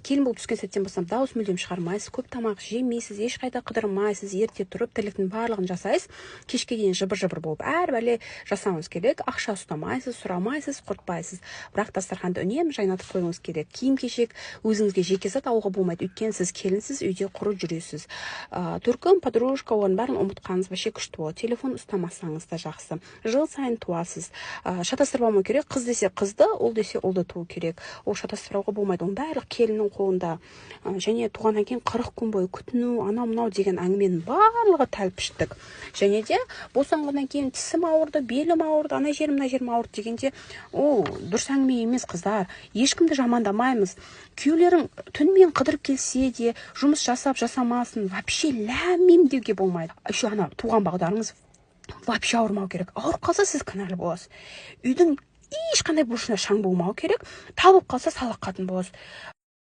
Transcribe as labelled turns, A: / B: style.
A: келін болып түскен сәттен бастап дауыс мүлдем шығармайсыз, көп тамақ жемейсіз, ешқайда қыдырмайсыз, ерте тұрып тірліктің барлығын жасайсыз, кешке дейін жыбыр-жыбыр болып әр бәле жасауыңыз керек, ақша ұстамайсыз, сұрамайсыз, құртпайсыз, бірақ дастарханды үнемі жайнатып қоюыңыз керек. Киім-кешек өзіңізге жеке зат алуға болмайды, өйткені сіз келінсіз, үйде құры жүресіз. Төркін, подружка, оның бәрін ұмытқаныңыз вообще күшті болады. Телефон ұстамасаңыз да жақсы. Жыл сайын туасыз. Шатастырып алмау керек. Қыз десе қызды, ұл десе ұлды туу керек. Ол шатастыруға болмайды. Оның барлық келіннің қолында. Және туғаннан кейін 40 күн бойы күтіну, анау-мынау деген әңгіменің барлығы тәлпіштік. Және де босанғаннан кейін тісім ауырды, белім ауырды, ана жерім, мына жерім ауырды дегенде, ол дұрыс әңгіме емес, қыздар. Ешкімді жамандамаймыз. Күйеулерің түнімен қыдырып келсе де, жұмыс жасап жасамасын, вообще ләммим деуге болмайды. Еще ана туған бағдарыңыз вообще ауырмау керек. Ауырып қалса сіз кінәлі боласыз. Үйдің ешқандай бұрышына шаң болмау керек. Табылып қалса салақ қатын боласыз.